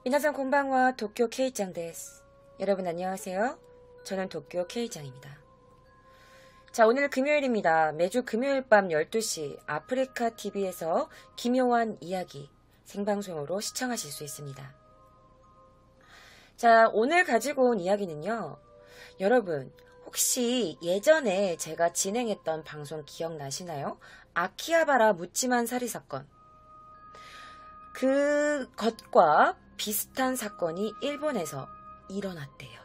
미나상 곤방와 도쿄 K짱 데스. 여러분 안녕하세요. 저는 도쿄 K짱입니다. 자, 오늘 금요일입니다. 매주 금요일 밤 12시 아프리카 TV에서 기묘한 이야기 생방송으로 시청하실 수 있습니다. 자, 오늘 가지고 온 이야기는요. 여러분 혹시 예전에 제가 진행했던 방송 기억나시나요? 아키하바라 묻지만 살인 사건. 그것과 비슷한 사건이 일본에서 일어났대요.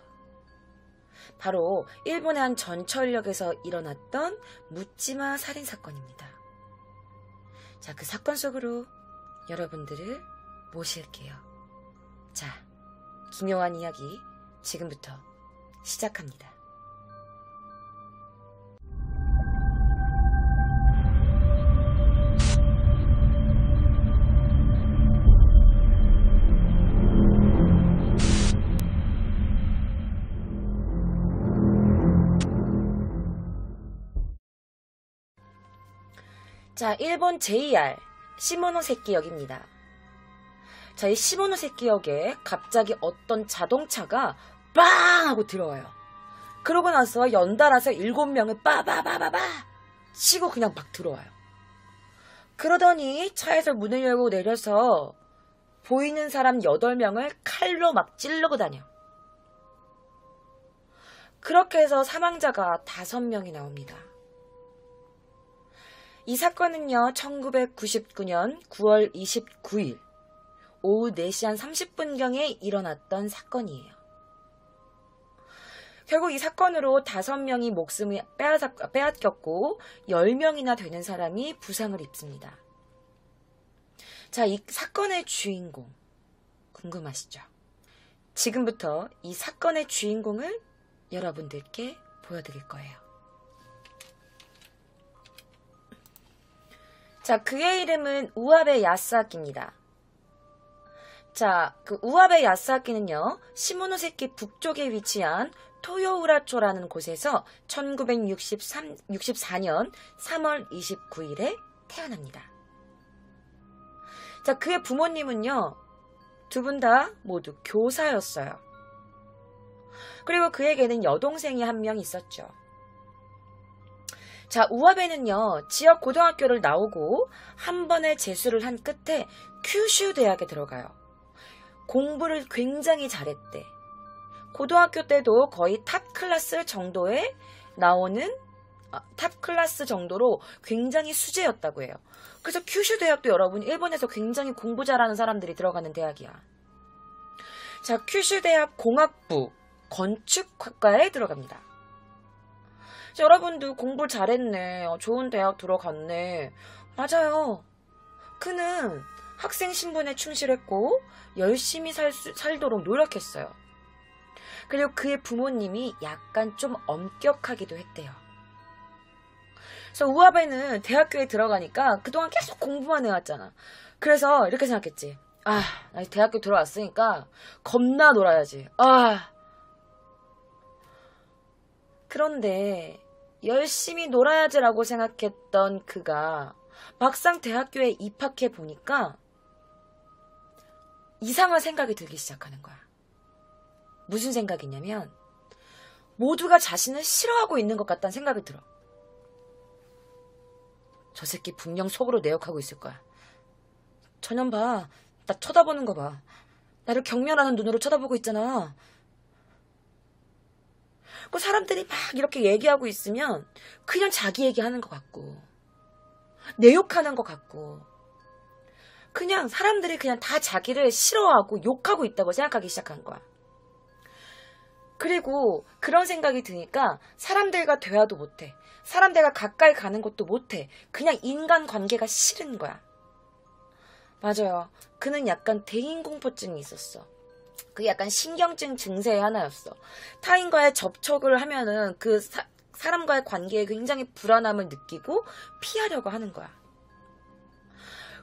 바로 일본의 한 전철역에서 일어났던 묻지마 살인 사건입니다. 자, 그 사건 속으로 여러분들을 모실게요. 자, 기묘한 이야기 지금부터 시작합니다. 자, 일본 JR 시모노세키역입니다. 자, 이 시모노세키역에 갑자기 어떤 자동차가 빵 하고 들어와요. 그러고 나서 연달아서 7명을 빠바바바바 치고 그냥 막 들어와요. 그러더니 차에서 문을 열고 내려서 보이는 사람 8명을 칼로 막 찌르고 다녀. 그렇게 해서 사망자가 5명이 나옵니다. 이 사건은요, 1999년 9월 29일 오후 4시 한 30분경에 일어났던 사건이에요. 결국 이 사건으로 5명이 목숨을 빼앗겼고 10명이나 되는 사람이 부상을 입습니다. 자, 이 사건의 주인공 궁금하시죠? 지금부터 이 사건의 주인공을 여러분들께 보여드릴 거예요. 자, 그의 이름은 우아베 야스아키입니다. 자, 그 우아베 야스아키는요, 시모노세키 북쪽에 위치한 토요우라초라는 곳에서 1964년 3월 29일에 태어납니다. 자, 그의 부모님은요, 두 분 다 모두 교사였어요. 그리고 그에게는 여동생이 한 명 있었죠. 자, 우아베는요, 지역 고등학교를 나오고 한 번의 재수를 한 끝에 큐슈 대학에 들어가요. 공부를 굉장히 잘했대. 고등학교 때도 거의 탑 클래스 정도에 나오는 탑 클래스 정도로 굉장히 수재였다고 해요. 그래서 큐슈 대학도 여러분 일본에서 굉장히 공부 잘하는 사람들이 들어가는 대학이야. 자, 큐슈 대학 공학부 건축학과에 들어갑니다. 자, 여러분도 공부 잘했네. 좋은 대학 들어갔네. 맞아요. 그는 학생 신분에 충실했고 열심히 살도록 노력했어요. 그리고 그의 부모님이 약간 좀 엄격하기도 했대요. 그래서 우아베는 대학교에 들어가니까 그동안 계속 공부만 해왔잖아. 그래서 이렇게 생각했지. 나 대학교 들어왔으니까 겁나 놀아야지. 그런데 열심히 놀아야지라고 생각했던 그가 막상 대학교에 입학해 보니까 이상한 생각이 들기 시작하는 거야. 무슨 생각이냐면 모두가 자신을 싫어하고 있는 것 같다는 생각이 들어. 저 새끼 분명 속으로 내 욕하고 있을 거야. 저년 봐. 나 쳐다보는 거 봐. 나를 경멸하는 눈으로 쳐다보고 있잖아. 그 사람들이 막 이렇게 얘기하고 있으면 그냥 자기 얘기하는 것 같고 내 욕하는 것 같고 그냥 사람들이 그냥 다 자기를 싫어하고 욕하고 있다고 생각하기 시작한 거야. 그리고 그런 생각이 드니까 사람들과 대화도 못해. 사람들과 가까이 가는 것도 못해. 그냥 인간관계가 싫은 거야. 맞아요. 그는 약간 대인공포증이 있었어. 그게 약간 신경증 증세의 하나였어. 타인과의 접촉을 하면은 그 사람과의 관계에 굉장히 불안함을 느끼고 피하려고 하는 거야.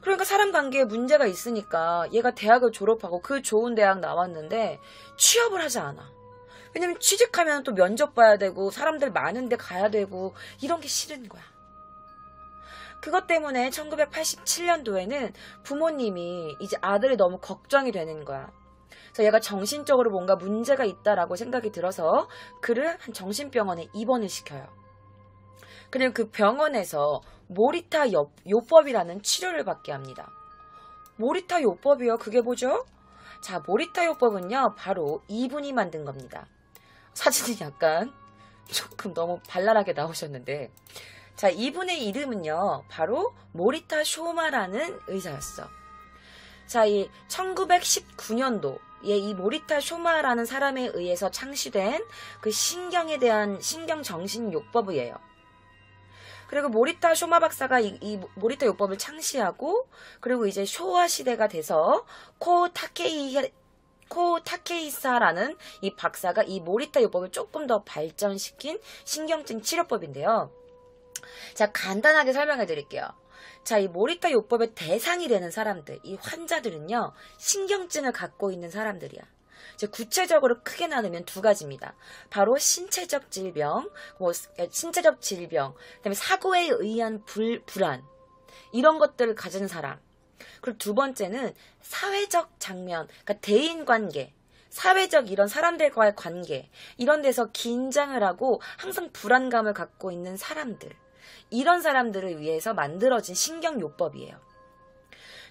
그러니까 사람 관계에 문제가 있으니까 얘가 대학을 졸업하고 그 좋은 대학 나왔는데 취업을 하지 않아. 왜냐면 취직하면 또 면접 봐야 되고 사람들 많은데 가야 되고 이런 게 싫은 거야. 그것 때문에 1987년도에는 부모님이 이제 아들이 너무 걱정이 되는 거야. 그래서 얘가 정신적으로 뭔가 문제가 있다라고 생각이 들어서 그를 한 정신병원에 입원을 시켜요. 그리고 그 병원에서 모리타 요법이라는 치료를 받게 합니다. 모리타 요법이요? 그게 뭐죠? 자, 모리타 요법은요, 바로 이분이 만든 겁니다. 사진이 약간 조금 너무 발랄하게 나오셨는데, 자, 이분의 이름은요, 바로 모리타 쇼마라는 의사였어. 자, 이 1919년도에 이 모리타 쇼마라는 사람에 의해서 창시된 그 신경에 대한 신경정신요법이에요. 그리고 모리타 쇼마 박사가 이 모리타 요법을 창시하고, 그리고 이제 쇼와 시대가 돼서 코 타케히사라는 이 박사가 이 모리타 요법을 조금 더 발전시킨 신경증 치료법인데요. 자, 간단하게 설명해 드릴게요. 자, 이 모리타 요법의 대상이 되는 사람들, 이 환자들은요, 신경증을 갖고 있는 사람들이야. 구체적으로 크게 나누면 두 가지입니다. 바로 신체적 질병, 그다음에 사고에 의한 불안, 이런 것들을 가진 사람. 그리고 두 번째는 사회적 장면, 그러니까 대인관계, 사회적 이런 사람들과의 관계, 이런 데서 긴장을 하고 항상 불안감을 갖고 있는 사람들. 이런 사람들을 위해서 만들어진 신경요법이에요.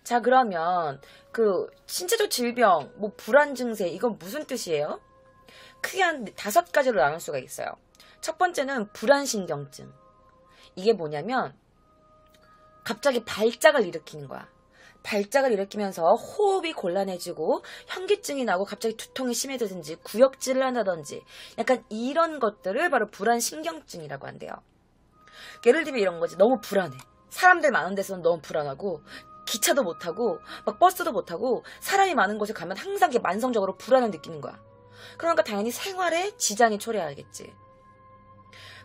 자, 그러면 그 신체적 질병, 뭐 불안 증세, 이건 무슨 뜻이에요? 크게 한 5가지로 나눌 수가 있어요. 첫 번째는 불안신경증. 이게 뭐냐면 갑자기 발작을 일으키는 거야. 발작을 일으키면서 호흡이 곤란해지고 현기증이 나고 갑자기 두통이 심해지든지 구역질을 한다든지 약간 이런 것들을 바로 불안신경증이라고 한대요. 예를 들면 이런 거지. 너무 불안해. 사람들 많은 데서는 너무 불안하고 기차도 못 타고 막 버스도 못 타고 사람이 많은 곳에 가면 항상 만성적으로 불안을 느끼는 거야. 그러니까 당연히 생활에 지장이 초래하겠지.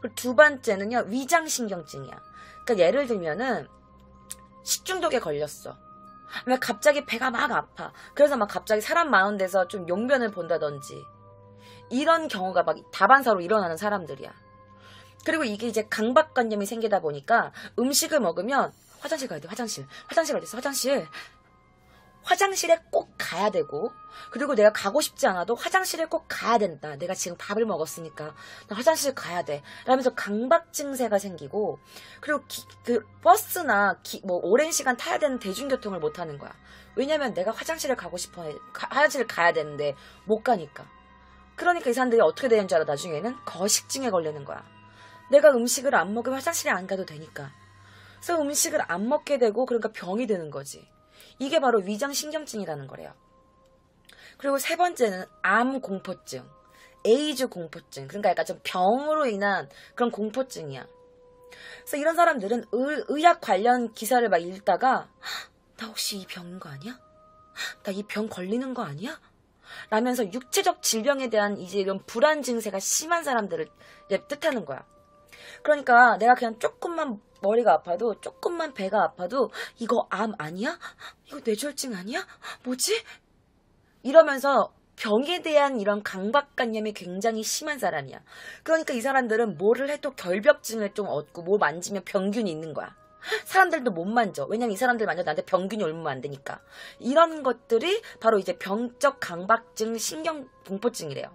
그리고 두 번째는요, 위장신경증이야. 그러니까 예를 들면은 식중독에 걸렸어. 왜 갑자기 배가 막 아파. 그래서 막 갑자기 사람 많은 데서 좀 용변을 본다든지 이런 경우가 막 다반사로 일어나는 사람들이야. 그리고 이게 이제 강박관념이 생기다 보니까 음식을 먹으면 화장실 가야 돼. 화장실 어딨어? 화장실에 꼭 가야 되고, 그리고 내가 가고 싶지 않아도 화장실에 꼭 가야 된다. 내가 지금 밥을 먹었으니까 나 화장실 가야 돼. 라면서 강박 증세가 생기고, 그리고 그 버스나 뭐 오랜 시간 타야 되는 대중교통을 못 하는 거야. 왜냐면 내가 화장실을 가고 싶어 해. 화장실을 가야 되는데 못 가니까. 그러니까 이 사람들이 어떻게 되는 줄 알아? 나중에는 거식증에 걸리는 거야. 내가 음식을 안 먹으면 화장실에 안 가도 되니까. 그래서 음식을 안 먹게 되고, 그러니까 병이 드는 거지. 이게 바로 위장신경증이라는 거래요. 그리고 세 번째는 암공포증, 에이즈 공포증. 그러니까 약간 좀 병으로 인한 그런 공포증이야. 그래서 이런 사람들은 의학 관련 기사를 막 읽다가 나 혹시 이 병인 거 아니야? 나 이 병 걸리는 거 아니야? 라면서 육체적 질병에 대한 이제 이런 불안 증세가 심한 사람들을 뜻하는 거야. 그러니까 내가 그냥 조금만 머리가 아파도, 조금만 배가 아파도 이거 암 아니야? 이거 뇌졸중 아니야? 뭐지? 이러면서 병에 대한 이런 강박관념이 굉장히 심한 사람이야. 그러니까 이 사람들은 뭐를 해도 결벽증을 좀 얻고 뭐 만지면 병균이 있는 거야. 사람들도 못 만져. 왜냐면 이 사람들 만져 나한테 병균이 옮으면 안 되니까. 이런 것들이 바로 이제 병적 강박증 신경공포증이래요.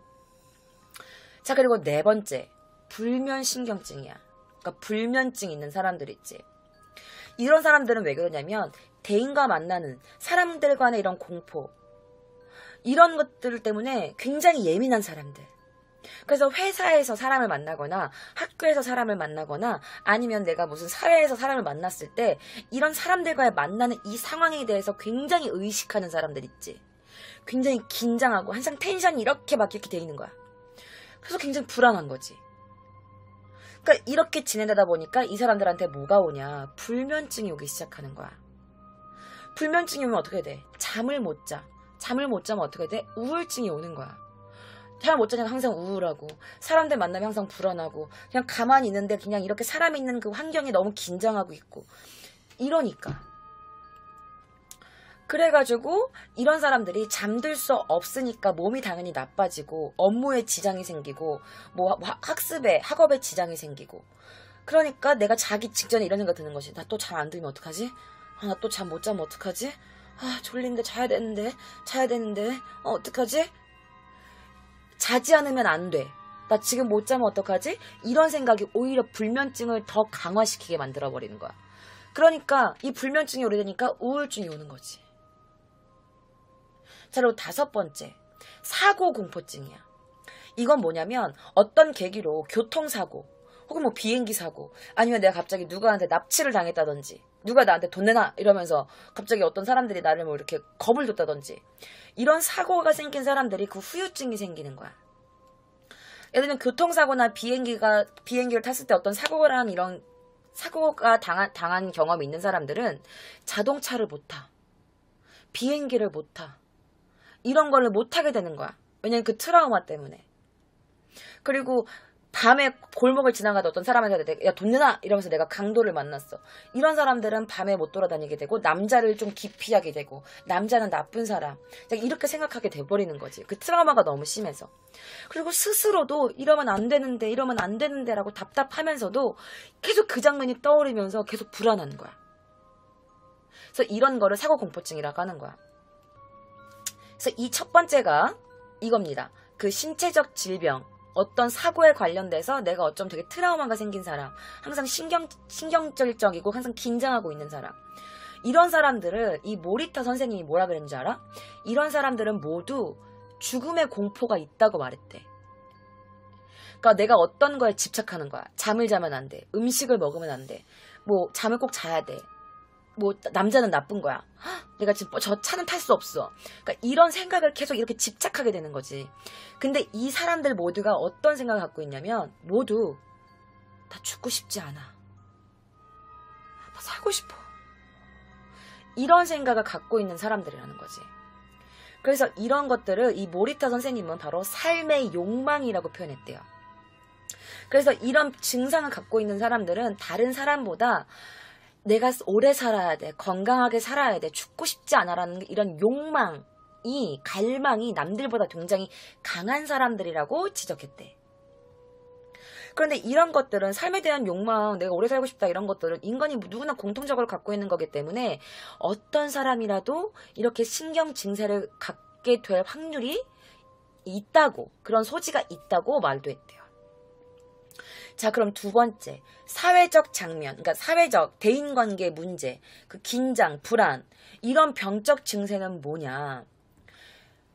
자, 그리고 네 번째, 불면신경증이야. 그러니까 불면증 있는 사람들 있지. 이런 사람들은 왜 그러냐면 대인과 만나는 사람들 간의 이런 공포, 이런 것들 때문에 굉장히 예민한 사람들. 그래서 회사에서 사람을 만나거나 학교에서 사람을 만나거나 아니면 내가 무슨 사회에서 사람을 만났을 때 이런 사람들과의 만나는 이 상황에 대해서 굉장히 의식하는 사람들 있지. 굉장히 긴장하고 항상 텐션이 이렇게 막 이렇게 돼 있는 거야. 그래서 굉장히 불안한 거지. 그러니까 이렇게 지내다 보니까 이 사람들한테 뭐가 오냐? 불면증이 오기 시작하는 거야. 불면증이 오면 어떻게 돼? 잠을 못 자. 잠을 못 자면 어떻게 돼? 우울증이 오는 거야. 잠을 못 자면 항상 우울하고 사람들 만나면 항상 불안하고 그냥 가만히 있는데 그냥 이렇게 사람 있는 그 환경에 너무 긴장하고 있고 이러니까. 그래가지고 이런 사람들이 잠들 수 없으니까 몸이 당연히 나빠지고 업무에 지장이 생기고 뭐 학업에 지장이 생기고 그러니까 내가 자기 직전에 이런 생각 드는 것이 나 또 잠 안 들면 어떡하지? 나 또 잠 못 자면 어떡하지? 아, 졸린데 자야 되는데. 어떡하지? 자지 않으면 안 돼. 나 지금 못 자면 어떡하지? 이런 생각이 오히려 불면증을 더 강화시키게 만들어버리는 거야. 그러니까 이 불면증이 오래되니까 우울증이 오는 거지. 자, 그리고 5번째, 사고공포증이야. 이건 뭐냐면 어떤 계기로 교통사고 혹은 뭐 비행기 사고 아니면 내가 갑자기 누구한테 납치를 당했다든지 누가 나한테 돈 내놔 이러면서 갑자기 어떤 사람들이 나를 뭐 이렇게 겁을 줬다든지 이런 사고가 생긴 사람들이 그 후유증이 생기는 거야. 예를 들면 교통사고나 비행기를 탔을 때 어떤 사고랑 이런 사고가 당한 경험이 있는 사람들은 자동차를 못 타. 비행기를 못 타. 이런 거를 못 하게 되는 거야. 왜냐면 그 트라우마 때문에. 그리고 밤에 골목을 지나가다 어떤 사람한테 야, 돈 내놔! 이러면서 내가 강도를 만났어. 이런 사람들은 밤에 못 돌아다니게 되고 남자를 좀 기피하게 되고 남자는 나쁜 사람. 이렇게 생각하게 돼버리는 거지. 그 트라우마가 너무 심해서. 그리고 스스로도 이러면 안 되는데 라고 답답하면서도 계속 그 장면이 떠오르면서 계속 불안한 거야. 그래서 이런 거를 사고공포증이라고 하는 거야. 그래서 이 첫 번째가 이겁니다. 그 신체적 질병. 어떤 사고에 관련돼서 내가 어쩜 되게 트라우마가 생긴 사람, 항상 신경절적이고 항상 긴장하고 있는 사람, 이런 사람들을 이 모리타 선생님이 뭐라 그랬는지 알아? 이런 사람들은 모두 죽음의 공포가 있다고 말했대. 그러니까 내가 어떤 거에 집착하는 거야. 잠을 자면 안 돼. 음식을 먹으면 안 돼. 뭐 잠을 꼭 자야 돼. 뭐 남자는 나쁜 거야. 내가 지금 저 차는 탈 수 없어. 그러니까 이런 생각을 계속 이렇게 집착하게 되는 거지. 근데 이 사람들 모두가 어떤 생각을 갖고 있냐면 모두 다 죽고 싶지 않아. 나 살고 싶어. 이런 생각을 갖고 있는 사람들이라는 거지. 그래서 이런 것들을 이 모리타 선생님은 바로 삶의 욕망이라고 표현했대요. 그래서 이런 증상을 갖고 있는 사람들은 다른 사람보다 내가 오래 살아야 돼. 건강하게 살아야 돼. 죽고 싶지 않아라는 이런 욕망이, 갈망이 남들보다 굉장히 강한 사람들이라고 지적했대. 그런데 이런 것들은 삶에 대한 욕망, 내가 오래 살고 싶다 이런 것들은 인간이 누구나 공통적으로 갖고 있는 거기 때문에 어떤 사람이라도 이렇게 신경 증세를 갖게 될 확률이 있다고, 그런 소지가 있다고 말도 했대요. 자, 그럼 2번째, 사회적 장면, 그러니까 사회적 대인관계 문제, 그 긴장, 불안, 이런 병적 증세는 뭐냐?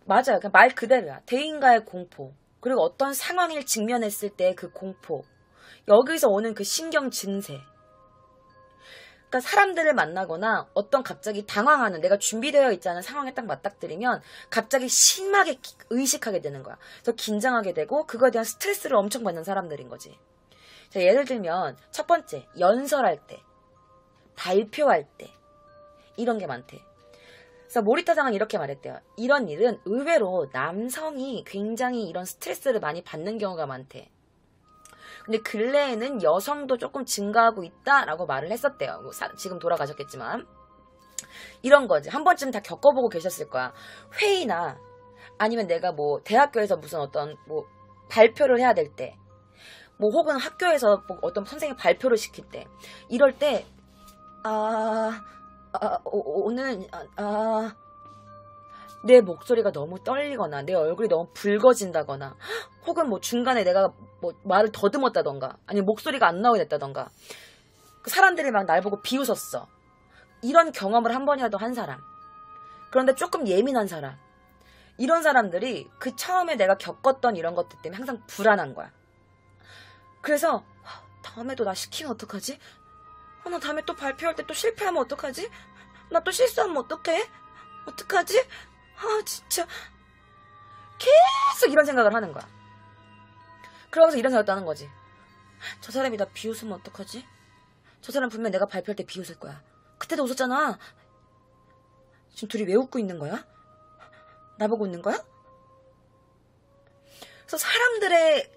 맞아요. 그냥 말 그대로야. 대인과의 공포, 그리고 어떤 상황을 직면했을 때 그 공포, 여기서 오는 그 신경 증세. 그러니까 사람들을 만나거나 어떤 갑자기 당황하는, 내가 준비되어 있지 않은 상황에 딱 맞닥뜨리면 갑자기 심하게 의식하게 되는 거야. 그래서 긴장하게 되고 그거에 대한 스트레스를 엄청 받는 사람들인 거지. 자, 예를 들면 첫 번째, 연설할 때, 발표할 때, 이런 게 많대. 그래서 모리타 상은 이렇게 말했대요. 이런 일은 의외로 남성이 굉장히 이런 스트레스를 많이 받는 경우가 많대. 근데 근래에는 여성도 조금 증가하고 있다라고 말을 했었대요. 뭐 지금 돌아가셨겠지만. 이런 거지. 한 번쯤 다 겪어보고 계셨을 거야. 회의나 아니면 내가 뭐 대학교에서 무슨 어떤 뭐 발표를 해야 될 때, 뭐 혹은 학교에서 뭐 어떤 선생님이 발표를 시킬 때, 이럴 때 오늘 내 목소리가 너무 떨리거나 내 얼굴이 너무 붉어진다거나 혹은 뭐 중간에 내가 뭐 말을 더듬었다던가 아니면 목소리가 안 나오게 됐다던가 그 사람들이 막 날 보고 비웃었어. 이런 경험을 한 번이라도 한 사람, 그런데 조금 예민한 사람, 이런 사람들이 그 처음에 내가 겪었던 이런 것들 때문에 항상 불안한 거야. 그래서 다음에도 나 시키면 어떡하지? 나 다음에 또 발표할 때 또 실패하면 어떡하지? 나 또 실수하면 어떡해? 어떡하지? 진짜 계속 이런 생각을 하는 거야. 그러면서 이런 생각도 하는 거지. 저 사람이 나 비웃으면 어떡하지? 저 사람 분명 내가 발표할 때 비웃을 거야. 그때도 웃었잖아. 지금 둘이 왜 웃고 있는 거야? 나보고 웃는 거야? 그래서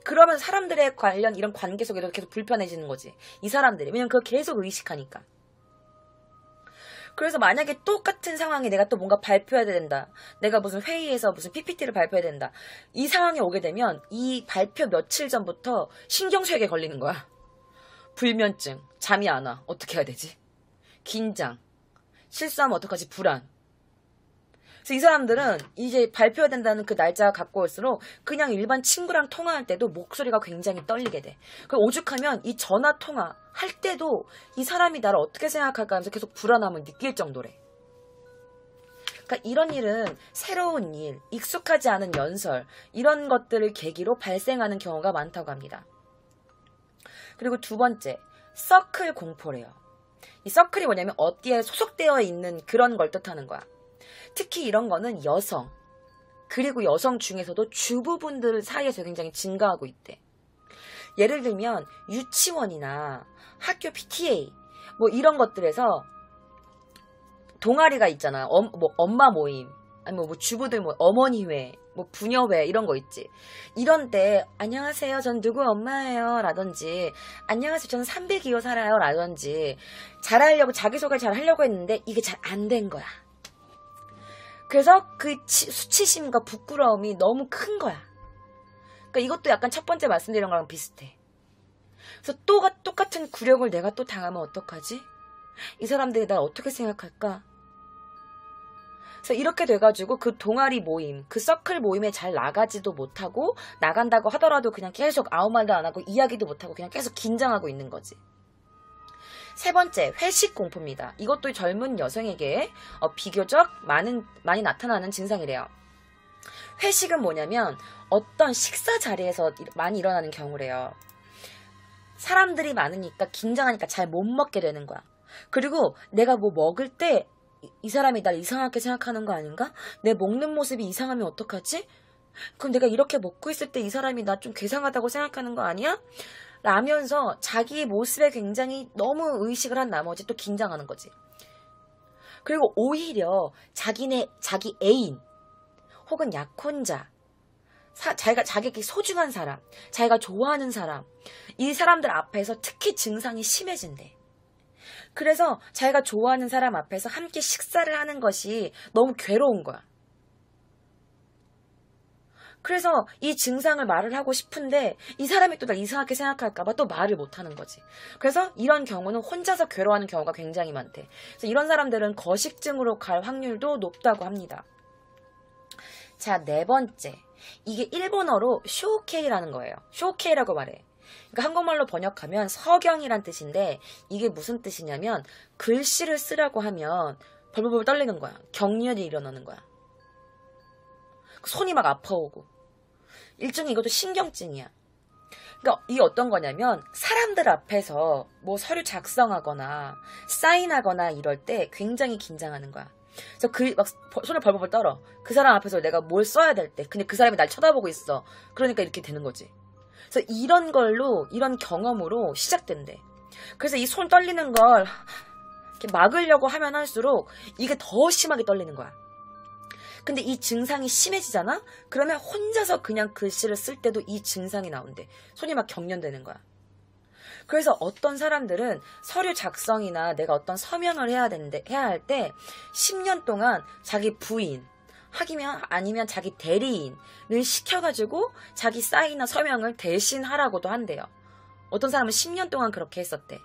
그러면 사람들의 관련 이런 관계 속에도 계속 불편해지는 거지. 이 사람들이. 왜냐면 그걸 계속 의식하니까. 그래서 만약에 똑같은 상황에 내가 또 뭔가 발표해야 된다. 내가 무슨 회의에서 무슨 PPT를 발표해야 된다. 이 상황에 오게 되면 이 발표 며칠 전부터 신경쇠약에 걸리는 거야. 불면증, 잠이 안 와. 어떻게 해야 되지? 긴장, 실수하면 어떡하지? 불안. 그래서 이 사람들은 이제 발표해야 된다는 그 날짜가 가까울수록 그냥 일반 친구랑 통화할 때도 목소리가 굉장히 떨리게 돼. 그리고 오죽하면 이 전화 통화 할 때도 이 사람이 나를 어떻게 생각할까 하면서 계속 불안함을 느낄 정도래. 그러니까 이런 일은 새로운 일, 익숙하지 않은 연설, 이런 것들을 계기로 발생하는 경우가 많다고 합니다. 그리고 두 번째, 서클 공포래요. 이 서클이 뭐냐면 어디에 소속되어 있는 그런 걸 뜻하는 거야. 특히 이런 거는 여성, 그리고 여성 중에서도 주부분들 사이에서 굉장히 증가하고 있대. 예를 들면 유치원이나 학교 PTA 뭐 이런 것들에서 동아리가 있잖아. 뭐 엄마 모임, 아니면 뭐 주부들 뭐 어머니회, 뭐 부녀회 이런 거 있지. 이런 때 안녕하세요, 전 누구 엄마예요 라든지 안녕하세요, 저는 302호 살아요 라든지 잘하려고 자기소개를 잘 하려고 했는데 이게 잘 안 된 거야. 그래서 그 수치심과 부끄러움이 너무 큰 거야. 그러니까 이것도 약간 첫 번째 말씀드린 거랑 비슷해. 그래서 똑같은 굴욕을 내가 또 당하면 어떡하지? 이 사람들이 날 어떻게 생각할까? 그래서 이렇게 돼가지고 그 동아리 모임, 그 서클 모임에 잘 나가지도 못하고 나간다고 하더라도 그냥 계속 아무 말도 안 하고 이야기도 못하고 그냥 계속 긴장하고 있는 거지. 세 번째, 회식 공포입니다. 이것도 젊은 여성에게 비교적 많이 나타나는 증상이래요. 회식은 뭐냐면 어떤 식사 자리에서 많이 일어나는 경우래요. 사람들이 많으니까 긴장하니까 잘 못 먹게 되는 거야. 그리고 내가 뭐 먹을 때 이 사람이 날 이상하게 생각하는 거 아닌가? 내 먹는 모습이 이상하면 어떡하지? 그럼 내가 이렇게 먹고 있을 때 이 사람이 나 좀 괴상하다고 생각하는 거 아니야? 라면서 자기 모습에 굉장히 너무 의식을 한 나머지 또 긴장하는 거지. 그리고 오히려 자기 애인 혹은 약혼자, 자기에게 소중한 사람, 자기가 좋아하는 사람, 이 사람들 앞에서 특히 증상이 심해진대. 그래서 자기가 좋아하는 사람 앞에서 함께 식사를 하는 것이 너무 괴로운 거야. 그래서 이 증상을 말을 하고 싶은데 이 사람이 또 날 이상하게 생각할까봐 또 말을 못하는 거지. 그래서 이런 경우는 혼자서 괴로워하는 경우가 굉장히 많대. 그래서 이런 사람들은 거식증으로 갈 확률도 높다고 합니다. 자, 네 번째. 이게 일본어로 쇼케이라는 거예요. 쇼케이라고 말해. 그러니까 한국말로 번역하면 서경이란 뜻인데 이게 무슨 뜻이냐면 글씨를 쓰라고 하면 벌벌벌 떨리는 거야. 경련이 일어나는 거야. 손이 막 아파오고. 일종의 이것도 신경증이야. 그러니까 이게 어떤 거냐면 사람들 앞에서 뭐 서류 작성하거나 사인하거나 이럴 때 굉장히 긴장하는 거야. 그래서 막 손을 벌벌벌 떨어. 그 사람 앞에서 내가 뭘 써야 될 때. 근데 그 사람이 날 쳐다보고 있어. 그러니까 이렇게 되는 거지. 그래서 이런 경험으로 시작된대. 그래서 이 손 떨리는 걸 이렇게 막으려고 하면 할수록 이게 더 심하게 떨리는 거야. 근데 이 증상이 심해지잖아? 그러면 혼자서 그냥 글씨를 쓸 때도 이 증상이 나온대. 손이 막 경련되는 거야. 그래서 어떤 사람들은 서류 작성이나 내가 어떤 서명을 해야 할 때 10년 동안 자기 부인, 아니면 자기 대리인을 시켜가지고 자기 사인이나 서명을 대신 하라고도 한대요. 어떤 사람은 10년 동안 그렇게 했었대.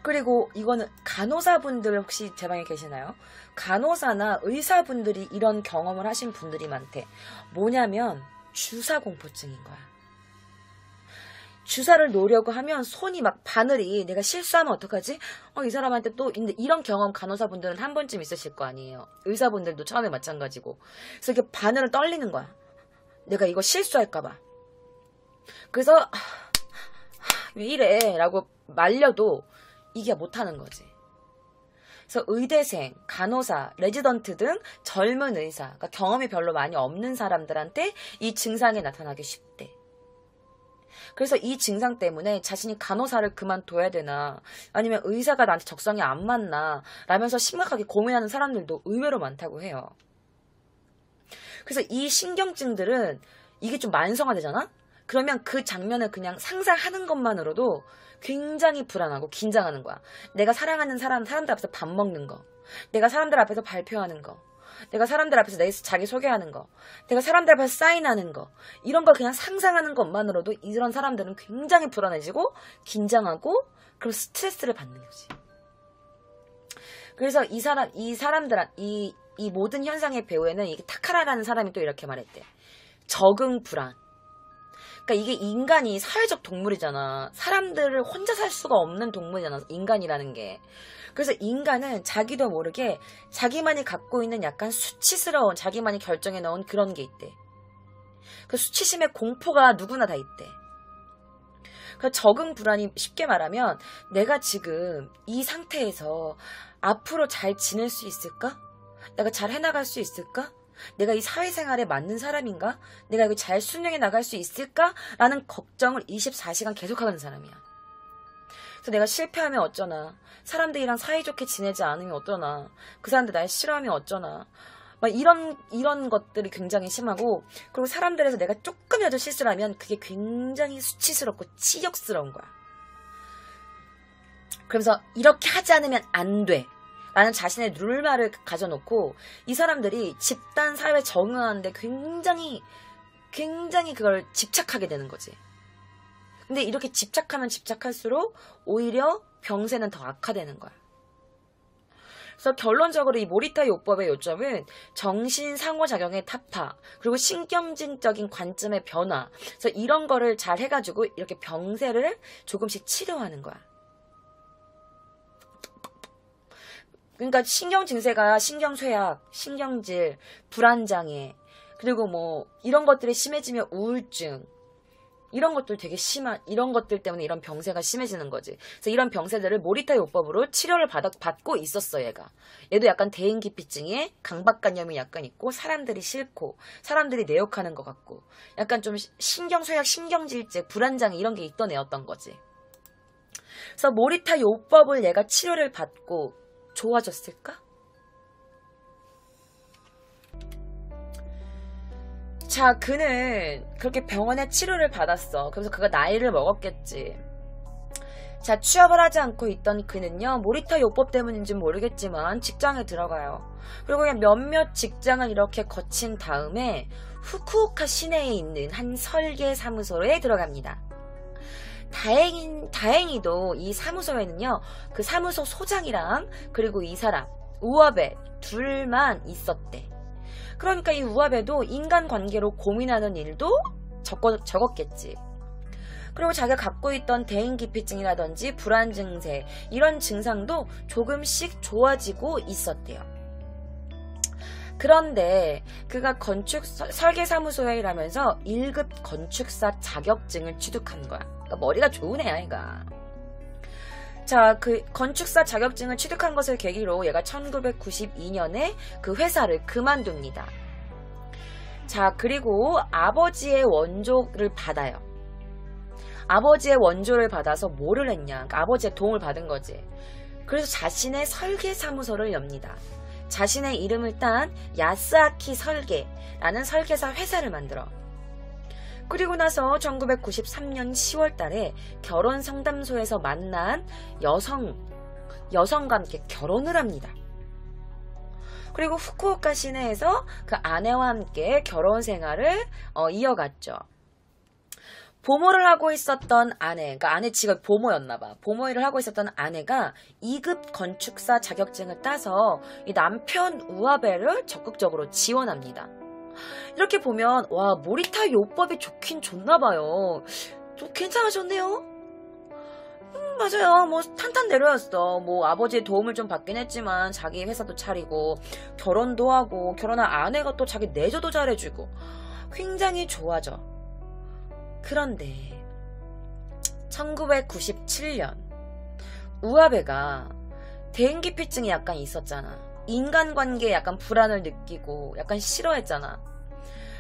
그리고 이거는 간호사분들 혹시 제 방에 계시나요? 간호사나 의사분들이 이런 경험을 하신 분들이 많대. 뭐냐면 주사 공포증인 거야. 주사를 놓으려고 하면 손이 막 바늘이 내가 실수하면 어떡하지? 이 사람한테 또 이런 경험 간호사분들은 한 번쯤 있으실 거 아니에요. 의사분들도 처음에 마찬가지고. 그래서 이렇게 바늘을 떨리는 거야. 내가 이거 실수할까봐. 그래서 왜 이래? 라고 말려도 이게 못하는 거지. 그래서 의대생, 간호사, 레지던트 등 젊은 의사, 그러니까 경험이 별로 많이 없는 사람들한테 이 증상이 나타나기 쉽대. 그래서 이 증상 때문에 자신이 간호사를 그만둬야 되나 아니면 의사가 나한테 적성이 안 맞나 라면서 심각하게 고민하는 사람들도 의외로 많다고 해요. 그래서 이 신경증들은 이게 좀 만성화되잖아? 그러면 그 장면을 그냥 상상하는 것만으로도 굉장히 불안하고 긴장하는 거야. 내가 사랑하는 사람들 앞에서 밥 먹는 거, 내가 사람들 앞에서 발표하는 거, 내가 사람들 앞에서 자기 소개하는 거, 내가 사람들 앞에서 사인하는 거, 이런 걸 그냥 상상하는 것만으로도 이런 사람들은 굉장히 불안해지고 긴장하고 그리고 스트레스를 받는 거지. 그래서 이 모든 현상의 배후에는 이게 타카라라는 사람이 또 이렇게 말했대. 적응 불안. 그러니까 이게 인간이 사회적 동물이잖아. 사람들을 혼자 살 수가 없는 동물이잖아. 인간이라는 게. 그래서 인간은 자기도 모르게 자기만이 갖고 있는 약간 수치스러운 자기만이 결정해 놓은 그런 게 있대. 그 수치심의 공포가 누구나 다 있대. 그 적응 불안이 쉽게 말하면 내가 지금 이 상태에서 앞으로 잘 지낼 수 있을까? 내가 잘 해나갈 수 있을까? 내가 이 사회생활에 맞는 사람인가? 내가 여기 잘 순응해 나갈 수 있을까? 라는 걱정을 24시간 계속하는 사람이야. 그래서 내가 실패하면 어쩌나, 사람들이랑 사이좋게 지내지 않으면 어쩌나, 그 사람들 날 싫어하면 어쩌나, 막 이런 것들이 굉장히 심하고, 그리고 사람들에서 내가 조금이라도 실수를 하면 그게 굉장히 수치스럽고 치욕스러운 거야. 그러면서 이렇게 하지 않으면 안 돼 라는 자신의 룰말을 가져놓고 이 사람들이 집단 사회에 적응하는데 굉장히 그걸 집착하게 되는 거지. 근데 이렇게 집착하면 집착할수록 오히려 병세는 더 악화되는 거야. 그래서 결론적으로 이 모리타 요법의 요점은 정신 상호작용의 타파, 그리고 신경질적인 관점의 변화. 그래서 이런 거를 잘 해가지고 이렇게 병세를 조금씩 치료하는 거야. 그러니까 신경증세가 신경쇠약, 신경질, 불안장애, 그리고 뭐 이런 것들이 심해지면 우울증, 이런 것들 되게 심한, 이런 것들 때문에 이런 병세가 심해지는 거지. 그래서 이런 병세들을 모리타 요법으로 치료를 받고 있었어, 얘가. 얘도 약간 대인기피증에 강박관념이 약간 있고, 사람들이 싫고, 사람들이 내 욕하는 것 같고, 약간 좀 신경쇠약, 신경질제, 불안장애 이런 게 있던 애였던 거지. 그래서 모리타 요법을 얘가 치료를 받고 좋아졌을까? 자, 그는 그렇게 병원에 치료를 받았어. 그래서 그가 나이를 먹었겠지. 자, 취업을 하지 않고 있던 그는요, 모리타 요법 때문인지 모르겠지만 직장에 들어가요. 그리고 그냥 몇몇 직장을 이렇게 거친 다음에 후쿠오카 시내에 있는 한 설계 사무소에 들어갑니다. 다행히도 이 사무소에는요, 그 사무소 소장이랑 그리고 이 사람 우아베 둘만 있었대. 그러니까 이 우아베도 인간관계로 고민하는 일도 적었겠지. 그리고 자기가 갖고 있던 대인기피증이라든지 불안 증세, 이런 증상도 조금씩 좋아지고 있었대요. 그런데 그가 설계사무소에 일하면서 1급 건축사 자격증을 취득한 거야. 그러니까 머리가 좋은 애야, 얘가. 자, 그 건축사 자격증을 취득한 것을 계기로 얘가 1992년에 그 회사를 그만둡니다. 자, 그리고 아버지의 원조를 받아요. 아버지의 원조를 받아서 뭐를 했냐? 그러니까 아버지의 도움을 받은 거지. 그래서 자신의 설계사무소를 엽니다. 자신의 이름을 딴 야스아키 설계라는 설계사 회사를 만들어. 그리고 나서 1993년 10월 달에 결혼 상담소에서 만난 여성과 함께 결혼을 합니다. 그리고 후쿠오카 시내에서 그 아내와 함께 결혼 생활을 이어갔죠. 보모를 하고 있었던 아내, 그러니까 아내 직업이 보모였나봐. 보모 일을 하고 있었던 아내가 2급 건축사 자격증을 따서 이 남편 우아베를 적극적으로 지원합니다. 이렇게 보면 와, 모리타 요법이 좋긴 좋나봐요. 좀 괜찮으셨네요. 맞아요. 뭐 탄탄대로였어. 뭐 아버지의 도움을 좀 받긴 했지만 자기 회사도 차리고 결혼도 하고, 결혼한 아내가 또 자기 내조도 잘해주고 굉장히 좋아져. 그런데 1997년 우아베가 대인기피증이 약간 있었잖아. 인간관계에 약간 불안을 느끼고 약간 싫어했잖아.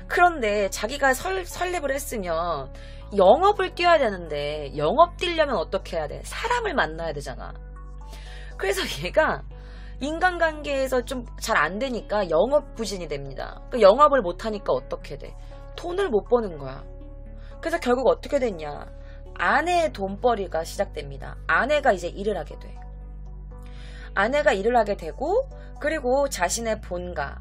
그런데 자기가 설립을 했으면 영업을 뛰어야 되는데 영업 뛰려면 어떻게 해야 돼? 사람을 만나야 되잖아. 그래서 얘가 인간관계에서 좀 잘 안 되니까 영업 부진이 됩니다. 그 영업을 못하니까 어떻게 돼? 돈을 못 버는 거야. 그래서 결국 어떻게 됐냐? 아내의 돈벌이가 시작됩니다. 아내가 이제 일을 하게 돼. 아내가 일을 하게 되고, 그리고 자신의 본가,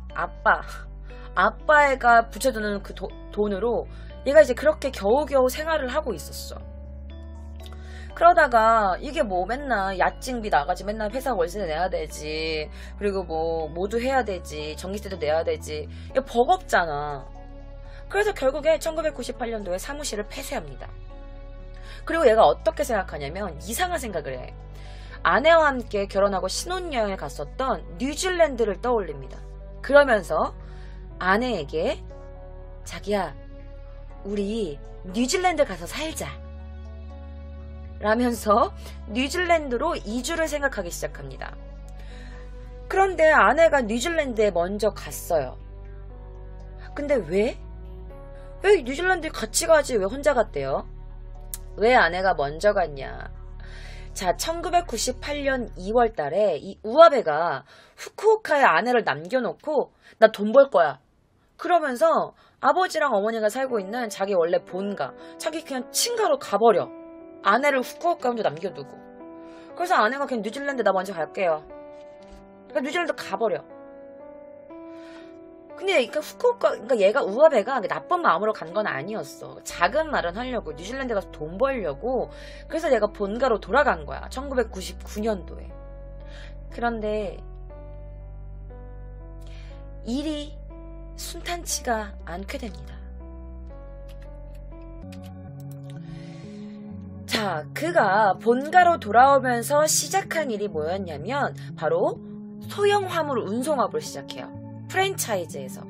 아빠가 붙여두는 그 돈으로 얘가 이제 그렇게 겨우겨우 생활을 하고 있었어. 그러다가 이게 뭐 맨날 야증비 나가지, 맨날 회사 월세 내야 되지, 그리고 뭐 모두 해야 되지, 전기세도 내야 되지, 이거 버겁잖아. 그래서 결국에 1998년도에 사무실을 폐쇄합니다. 그리고 얘가 어떻게 생각하냐면 이상한 생각을 해. 아내와 함께 결혼하고 신혼여행을 갔었던 뉴질랜드를 떠올립니다. 그러면서 아내에게 자기야, 우리 뉴질랜드 가서 살자 라면서 뉴질랜드로 이주를 생각하기 시작합니다. 그런데 아내가 뉴질랜드에 먼저 갔어요. 근데 왜 뉴질랜드에 같이 가지 왜 혼자 갔대요? 왜 아내가 먼저 갔냐? 자, 1998년 2월 달에 이 우아베가 후쿠오카에 아내를 남겨놓고 나 돈 벌 거야 그러면서 아버지랑 어머니가 살고 있는 자기 원래 본가, 자기 그냥 친가로 가버려. 아내를 후쿠오카 혼자 남겨두고. 그래서 아내가 그냥 뉴질랜드 나 먼저 갈게요. 그러니까 뉴질랜드 가버려. 근데 그러니까 얘가 우아베가 나쁜 마음으로 간 건 아니었어. 작은 말은 하려고, 뉴질랜드 가서 돈 벌려고. 그래서 얘가 본가로 돌아간 거야. 1999년도에. 그런데 일이 순탄치가 않게 됩니다. 자, 그가 본가로 돌아오면서 시작한 일이 뭐였냐면 바로 소형 화물 운송업을 시작해요. 프랜차이즈에서.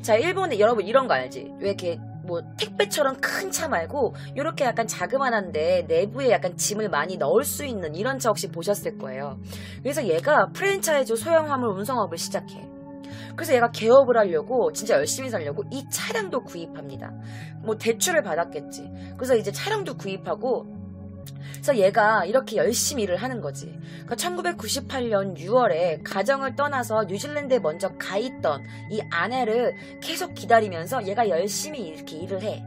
자, 일본에 여러분 이런 거 알지? 왜 이렇게 뭐 택배처럼 큰 차 말고 이렇게 약간 자그만한데 내부에 약간 짐을 많이 넣을 수 있는 이런 차 혹시 보셨을 거예요. 그래서 얘가 프랜차이즈 소형 화물 운송업을 시작해. 그래서 얘가 개업을 하려고 진짜 열심히 살려고 이 차량도 구입합니다. 뭐 대출을 받았겠지. 그래서 이제 차량도 구입하고, 그래서 얘가 이렇게 열심히 일을 하는 거지. 그러니까 1998년 6월에 가정을 떠나서 뉴질랜드에 먼저 가 있던 이 아내를 계속 기다리면서 얘가 열심히 이렇게 일을 해.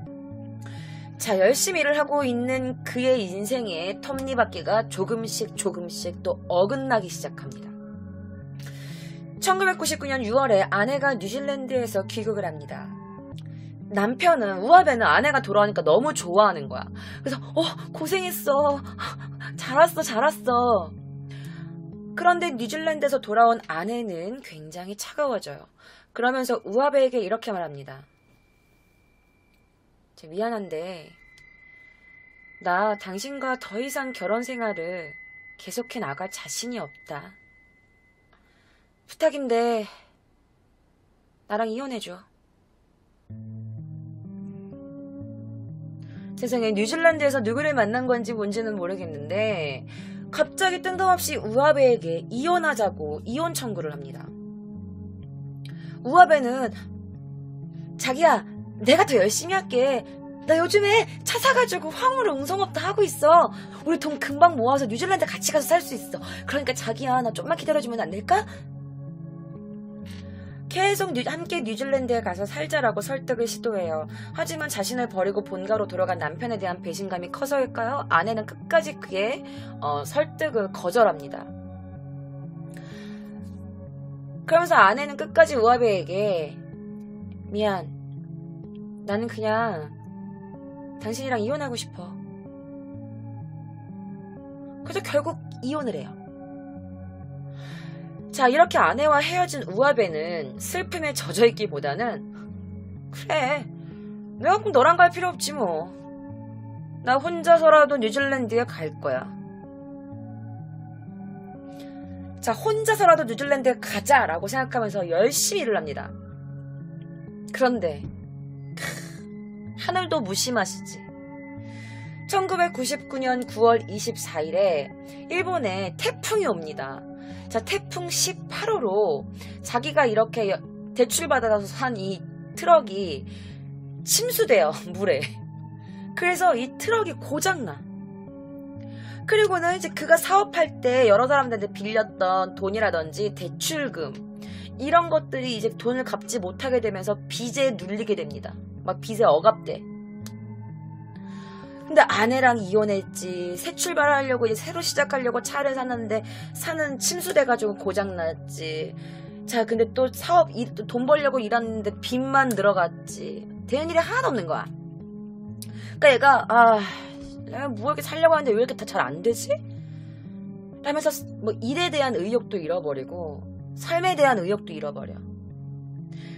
자, 열심히 일을 하고 있는 그의 인생에 톱니바퀴가 조금씩 또 어긋나기 시작합니다. 1999년 6월에 아내가 뉴질랜드에서 귀국을 합니다. 남편은, 우아베는 아내가 돌아오니까 너무 좋아하는 거야. 그래서 고생했어, 잘 왔어. 그런데 뉴질랜드에서 돌아온 아내는 굉장히 차가워져요. 그러면서 우아베에게 이렇게 말합니다. 미안한데 나 당신과 더 이상 결혼 생활을 계속해 나갈 자신이 없다. 부탁인데 나랑 이혼해줘. 세상에, 뉴질랜드에서 누구를 만난 건지 뭔지는 모르겠는데 갑자기 뜬금없이 우아베에게 이혼하자고 이혼 청구를 합니다. 우아베는 자기야, 내가 더 열심히 할게. 나 요즘에 차 사가지고 화물 운송업도 하고 있어. 우리 돈 금방 모아서 뉴질랜드 같이 가서 살 수 있어. 그러니까 자기야, 나 좀만 기다려주면 안 될까? 계속 함께 뉴질랜드에 가서 살자라고 설득을 시도해요. 하지만 자신을 버리고 본가로 돌아간 남편에 대한 배신감이 커서일까요? 아내는 끝까지 그의 설득을 거절합니다. 그러면서 아내는 끝까지 우아베에게 미안, 나는 그냥 당신이랑 이혼하고 싶어. 그래서 결국 이혼을 해요. 자, 이렇게 아내와 헤어진 우아베는 슬픔에 젖어있기보다는 그래, 내가 그럼 너랑 갈 필요 없지 뭐. 나 혼자서라도 뉴질랜드에 갈 거야. 자, 혼자서라도 뉴질랜드에 가자라고 생각하면서 열심히 일을 합니다. 그런데 하늘도 무심하시지. 1999년 9월 24일에 일본에 태풍이 옵니다. 자, 태풍 18호로 자기가 이렇게 대출받아서 산 이 트럭이 침수돼요, 물에. 그래서 이 트럭이 고장나. 그리고는 이제 그가 사업할 때 여러 사람들한테 빌렸던 돈이라든지 대출금, 이런 것들이 이제 돈을 갚지 못하게 되면서 빚에 눌리게 됩니다. 막 빚에 억압돼. 근데 아내랑 이혼했지, 새 출발하려고 이제 새로 시작하려고 차를 샀는데 사는 침수돼가지고 고장났지. 자, 근데 또 사업, 돈 벌려고 일하는데 빚만 늘어갔지. 되는 일이 하나도 없는 거야. 그러니까 얘가 내가 뭐 이렇게 살려고 하는데 왜 이렇게 다 잘 안 되지? 라면서 뭐 일에 대한 의욕도 잃어버리고 삶에 대한 의욕도 잃어버려.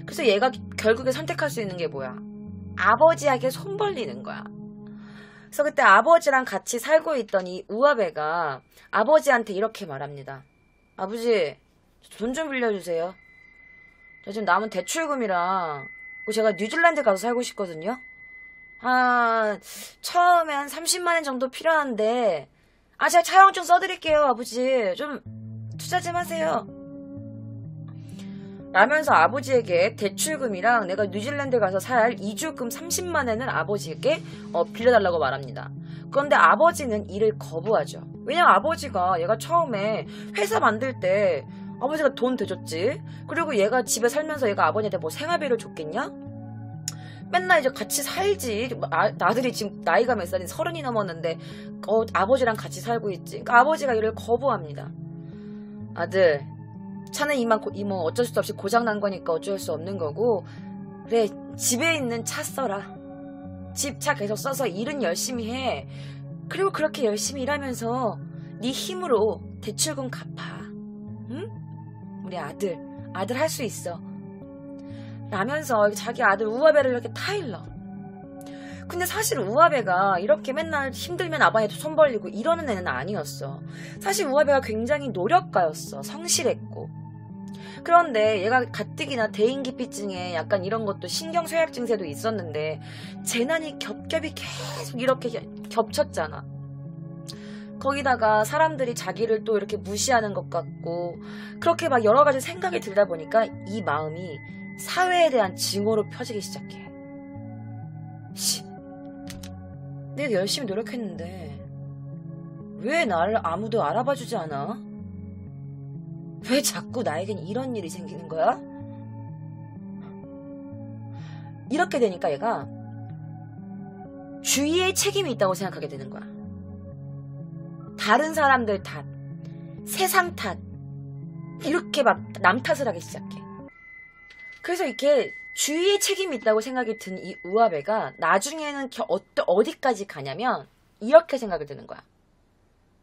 그래서 얘가 결국에 선택할 수 있는 게 뭐야? 아버지에게 손 벌리는 거야. 그래서 그때 아버지랑 같이 살고 있던 이 우아베가 아버지한테 이렇게 말합니다. 아버지, 돈 좀 빌려주세요. 저 지금 남은 대출금이랑 제가 뉴질랜드 가서 살고 싶거든요. 처음에 한 30만 원 정도 필요한데 제가 차용증 써드릴게요. 아버지 좀 투자 좀 하세요. 라면서 아버지에게 대출금이랑 내가 뉴질랜드 가서 살 이주금 30만 원을 아버지에게 빌려달라고 말합니다. 그런데 아버지는 이를 거부하죠. 왜냐면 아버지가 얘가 처음에 회사 만들 때 아버지가 돈 대줬지. 그리고 얘가 집에 살면서 얘가 아버지한테 뭐 생활비를 줬겠냐? 맨날 이제 같이 살지. 나들이 지금 나이가 몇 살인 30이 넘었는데 아버지랑 같이 살고 있지. 그러니까 아버지가 이를 거부합니다. 아들, 차는 이만 어쩔 수 없이 고장난 거니까 어쩔 수 없는 거고, 그래 집에 있는 차 써라. 집 차 계속 써서 일은 열심히 해. 그리고 그렇게 열심히 일하면서 네 힘으로 대출금 갚아. 응? 우리 아들 할 수 있어. 라면서 자기 아들 우아베를 이렇게 타일러. 근데 사실 우아베가 이렇게 맨날 힘들면 아버지한테 손 벌리고 이러는 애는 아니었어. 사실 우아베가 굉장히 노력가였어. 성실했고. 그런데 얘가 가뜩이나 대인기피증에 약간 이런 것도 신경쇠약 증세도 있었는데 재난이 겹겹이 계속 이렇게 겹쳤잖아. 거기다가 사람들이 자기를 또 이렇게 무시하는 것 같고 그렇게 막 여러 가지 생각이 들다 보니까 이 마음이 사회에 대한 증오로 펴지기 시작해. 내가 열심히 노력했는데 왜 나를 아무도 알아봐주지 않아? 왜 자꾸 나에겐 이런 일이 생기는 거야? 이렇게 되니까 얘가 주위에 책임이 있다고 생각하게 되는 거야. 다른 사람들 탓, 세상 탓, 이렇게 막 남 탓을 하기 시작해. 그래서 이렇게 주위에 책임이 있다고 생각이 든 이 우아베가 나중에는 어디까지 가냐면 이렇게 생각이 드는 거야.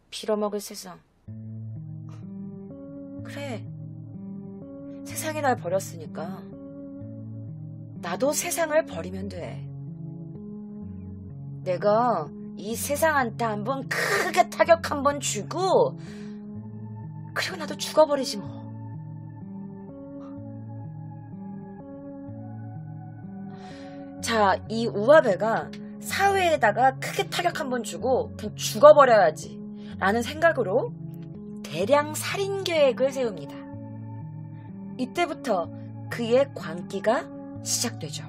빌어먹을 세상. 그래, 세상이 날 버렸으니까 나도 세상을 버리면 돼. 내가 이 세상한테 한번 크게 타격 한번 주고 그리고 나도 죽어버리지 뭐. 자, 이 우아베가 사회에다가 크게 타격 한번 주고 그냥 죽어버려야지 라는 생각으로 대량 살인 계획을 세웁니다. 이때부터 그의 광기가 시작되죠.